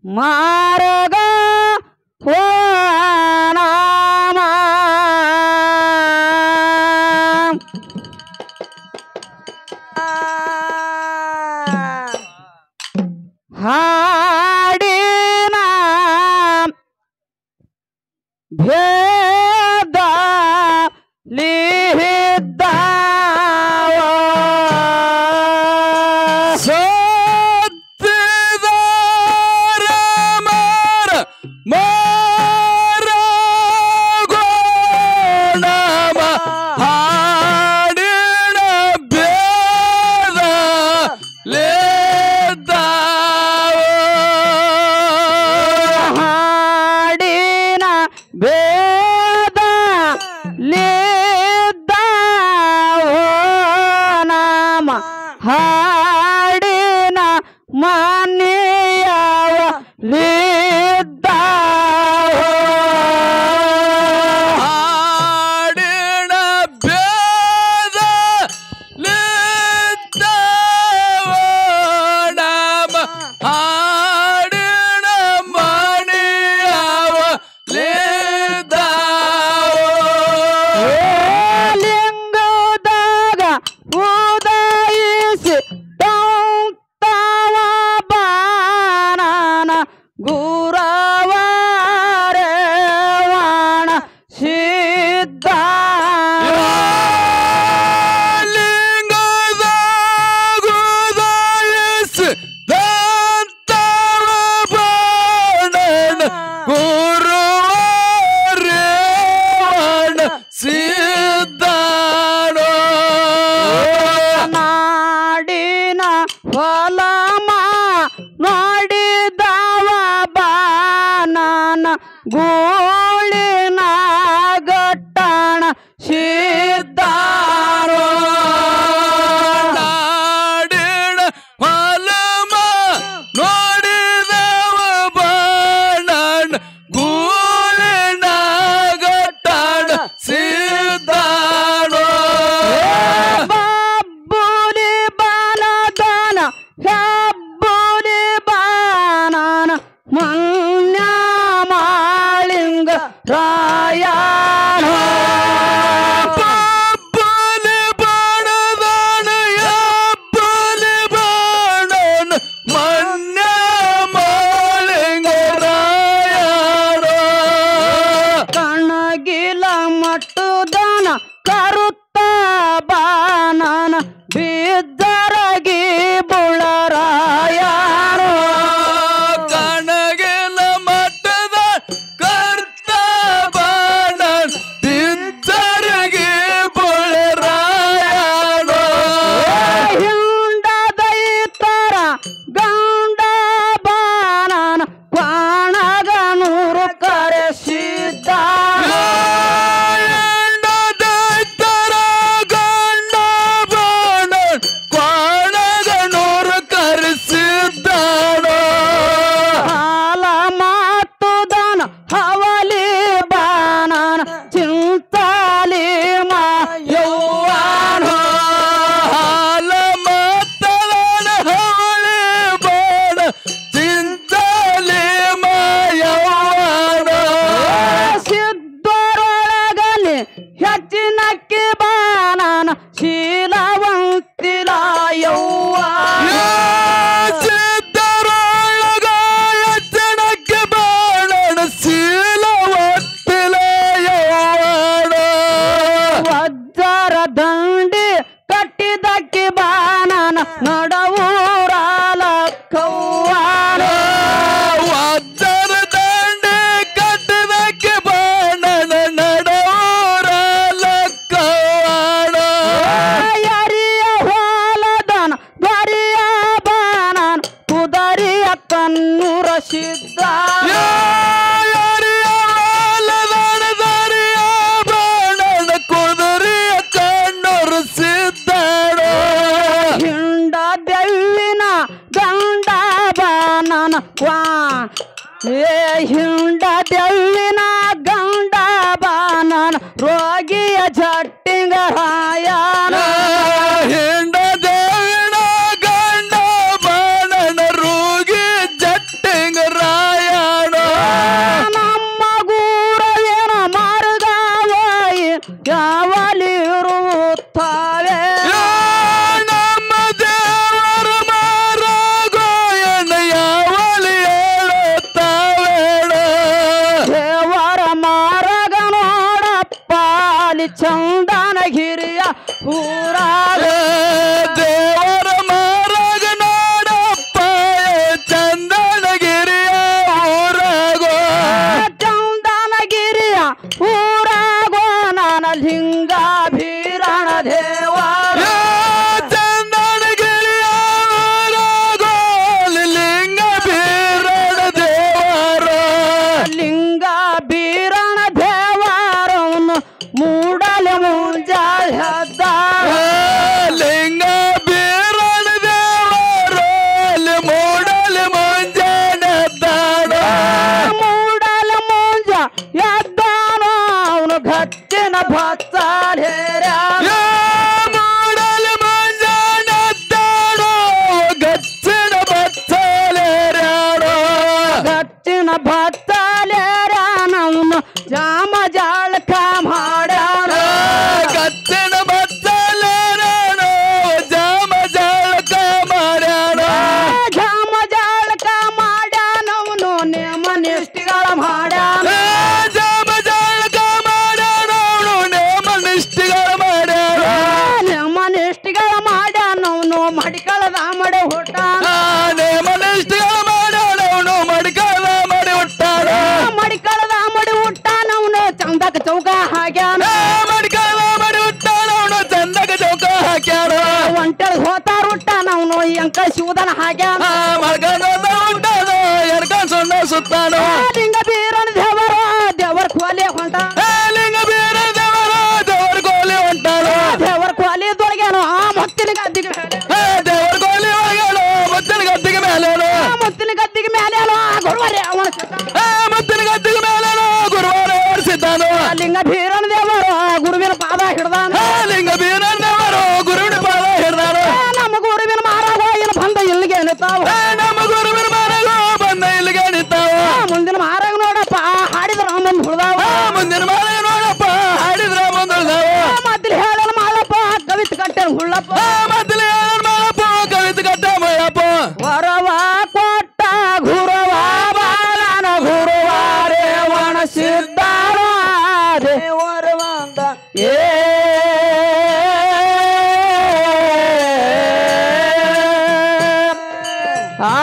ಮಾರಗ ನಾಮ ಹಾಡಿನ ಭೇದ ಲಿಹಿದ್ದ ಬೇದ ಲಿದ್ದಾವೋ ನಾಮ ಹಾಡಿನ ಮಾನ್ಯವ ಲಿದ್ದಾವೋ ಹಾಡಿನ ಬೇದ ಲಿದ್ದಾವೋ ನಾಮ ಹಾಡಿನ ಮಾನ್ಯವ ಲಿಂಗದಾಗ ಉದಯಿಸಿ ತವ ಬಾನನ ಗುರವರೇವಣ ಸಿದ್ಧ ಲಿಂಗದಾಗ ಉದಯಿಸಿ ತವ ಬಾನನ ಸಿದ್ಧಾಡೋ ನಾಡಿನ ಹೊಲಮ ನೋಡಿದವ ಬಾನನ ಗೋಳಿನ ಗಟ್ಟಣ ಸಿದ್ಧಾರೋ ನಾಡಿನ ಹೊಲಮ ನೋಡಿದವ ಬಾಣನ ಗೋಳಿನ ಗಟ್ಟಣ ಸಿದ್ಧಾಡೋ ಬಬ್ಬುಲಿ ಬಾನದಾನ ಹೆಬ್ಬುಲಿ ಬಾನನ ಮನ್ಯ ಮಾಳಿಂಗ ರಾಯಣ ಬಬ್ಬುಲಿ ಬಾಣದಾನ ಹೆಬ್ಬುಲಿ ಬಾಣನ ಮನ್ಯ ಮಾಳಿಂಗ ರಾಯಣ ಕಣಗಿಲ ಮಟ್ಟುದನ ಕರುತ್ತ ಬಾನನ ಬಿದ್ದರಗಿ ಬುಳರಾಯರು ಕಣಗೆಲ ಮಟ್ಟದ ಕರ್ತ ಬಾಣನ್ ಬಿದ್ದರಗಿ ಬುಳರಾಯಣೋ ಹಿಂಡದೈತರ ಗಂಡ ಬಾನನ ಕ್ವಾಣಗ ನೂರು ಕರೆಸಿದ್ದ ಗಂಡ ಬಾಣನ್ ಕ್ವಾಣಗನೂರು ಕರೆಸಿದ್ದಾಡೋ ಹಾಲ ಮಾತುದನ ಹವಲಿ ಬಾನನ ಚಿಂತಾಲಿ ಮಾ ಯೌವನ ಹಾಲ ಮಾತವನ ಹವಳಿ ಬಾಣ ಚಿಂತಲಿ ಮಾಯವಾಡ ಸಿದ್ಧರೊಳಗಲಿ ಹೆಚ್ಚಿನಕ್ಕೆ ಬಾನನ ಶೀಲವಂತಿಲ ಯೌವನ ಸಿದ್ಧರೊಳಗ ಎತ್ತಣಕ್ಕೆ ಬಾಣನ ಶೀಲವತ್ತಿಲ ಯೌವನ ವಜ್ರ ದಂಡಿ ಕಟ್ಟಿದಕ್ಕೆ ಬಾನನ ನಡವೂರಾಲ ಕೌವಾನ ವಜ್ರ ದಂಡೆ ಕಟ್ಟಿದಕ್ಕೆ ಬಾಣನ ನಡವರ ಲಕ್ಕವಾಡ ಯರಿಯ ಹೊಲದನ ದ್ವರಿಯ ಬಾನನ ಕುದರಿಯ ಕನ್ನೂರ ಸಿದ್ಧ ಕುದುರೆಯ ಕಣ್ಣೂರು ಸಿದ್ಧಾಡೋ ಹಿಂಡ ದೆವ್ವಿನ ಗಂಡ ಬಾನನ ಕ್ವಾ ಹಿಂಡ ದೆವ್ವಿನ ಗಂಡ ಬಾನನ ರೋಗಿಯ ಜಟ್ಟಿಂಗ ರಾಯನ ಹಿಂಡ ದೇವಿನ ಗಂಡ ಬಾಣನ ರೋಗಿ ಜಟ್ಟಿಂಗ ರಾಯ ಚಂದನಗಿರಿಯ ಊರಾಗ ದೇವರ ಮಾರಾಗ ನೋಡಪ್ಪ ಚಂದನಗಿರಿಯ ಊರಾಗೋ ಚಂದನಗಿರಿಯ ಊರಾಗೋ ನಾನ ಲಿಂಗ ಭೀರಣ ದೇವರ ಚಂದನಗಿರಿಯ ಊರಾಗೋ ಲಿಂಗ ಬೀರಣ ದೇವರ ಲಿಂಗ ಬೀರಣ ದೇವರವನು ಮೂಡಲ ಮುಂಜಾಳ ಹೆದ್ದ ಲಿಂಗ ಬೀರಣ ದೇವರಲ್ಲಿ ಮೂಡಲ ಮುಂಜಾನೆದ್ದಾಡ ಮೂಡಲ ಮುಂಜ ಎದ್ದಾನೋ ಅವನು ಗಚ್ಚಿನ ಭತ್ತ ಮೂಡಲ ಮುಂಜಾನೆದ್ದಾಡೋ ಗಚ್ಚಿನ ಬತ್ತಲೇರ್ಯಾಡೋ ಗಚ್ಚಿನ ಭತ್ತಲೇರನವನು ಜಾಮ ಜಾಳಕ ಮಾಡ್ಯಾನ ಗಚ್ಚಿನ ಬತ್ತಲೇರ್ಯಾಡೋ ಜಾಮ ಜಾಳಕ ಮಾಡ್ಯಾಡೋ ಜಾಮ ಜಾಳಕ ಮಾಡ್ಯಾನವನು ನೇಮ ನಿಷ್ಠಿಗಳ ಮಾಡ್ಯಾನ ಜಾಮ ಜಾಳಕ ಮಾಡ್ಯಾಡೋನು ನೇಮ ನಿಷ್ಠೆಗಳ ಮಾಡ್ಯಾಡ ನೇಮ ನಿಷ್ಠಿಗಳ ಮಾಡ್ಯಾನವನು ಮಡಿಕಳದ ಮಡೆ ಹುಟ್ಟಾನ ನೇಮ ನಿಷ್ಠೆಗಳ ಮಾಡ್ಯಾಡೋನು ಮಡಿಕಳ ಮಾಡಿ ಹುಟ್ಟಾಡ ಮಡಿಕಳದ ಮಡಿ ಹುಟ್ಟಾನವನು ಚಂದಕ ಚೌಕ ಹಾಕ್ಯಾನ ಮಡಿಕಳ ಮಾಡಿ ಹುಟ್ಟಾಡೋನು ಚಂದಕ ಚೌಕ ಹಾಕ್ಯಾಡ ಒಂಟೆಳ ಹೋತಾರ ಹುಟ್ಟಾನವನು ಎಂಕ ಶಿವದನ ಹಾಕ್ಯಾನ ಮಡ್ಕಂದ ಹುಟ್ಟಾಡೋ ಎಡ್ಕೊಂಡ್ ಸೊಂಡ ಸುತ್ತಾಡೋ ಲಿಂಗ ಬೀರನ ದೇವರು ದೇವರ ಕೋಲೆ ಹೊಂಟ ಲಿಂಗ ಬೀರ ದೇವರ ದೇವರ ಗೋಲಿ ಹೊಂಟಾಡೋ ದೇವರ ಕೋಲಿದೊಳಗೇನು ಆ ಮುತ್ತಿನ ಗದ್ದಿಗೆ ದೇವರ ಗೋಲಿ ಒಳಗೇಳು ಮುತ್ತಿನ ಗದ್ದಿಗೆ ಮೇಲೇನು ಮುತ್ತಿನ ಗದ್ದಿಗೆ ಮೇಲೆ ಗುರುವರೆ ಅವನ ಮುತ್ತಿನ ಗದ್ದಿಗೆ ಮೇಲೇನು ಗುರುವಾರ ಓಡಿಸಿದ್ದಾನು ಲಿಂಗ ಬೀರನ ದೇವರು ಗುರುವಿನ ಪಾದ ಹಿಡ್ದಾನ ಲಿಂಗ ಬೀರ ದೇವರು ಗುರುವಿನ ಪಾದ ಹಿಡ್ದಾನು ನಮ್ಮ ಗುರುವಿನ ಮಾರಾಗ ಏನು ಬಂದ ಇಲ್ಲಿಗೆ ನಿಂತಾವ ನಮ್ಮ ಗುರುವಿನ ಮನೆಗೂ ಬಂದ ಇಲ್ಲಿಗೆ ನಿಂತಾವ ಮುಂದಿನ ಮಾರಾಗ ನೋಡಪ್ಪ ಹಾಡಿದ್ರ ಮುಂದೆ ಹುಡ್ದಾವ ಮುಂದಿನ ಮನೆ ನೋಡಪ್ಪ ಹಾಡಿದ್ರ ಮುಂದುಳ್ದಾವ ಮೊದಲು ಹೇಳಲ್ಲ ಮಾಡಪ್ಪ ಕವಿತ್ ಕಟ್ಟೆ ಹುಳ್ಳಪ್ಪ ಮೊದಲೇ ಮಾಡಪ್ಪ ಕವಿತ ಕಟ್ಟ ಮಯಪ್ಪ ವರವ ಕೊಟ್ಟ ಗುರುವ ಬಾಲನ ಗುರುವಾರೇ ವನ ಸಿದ್ಧಾರ ದೇವರ ಬಂದ ಆ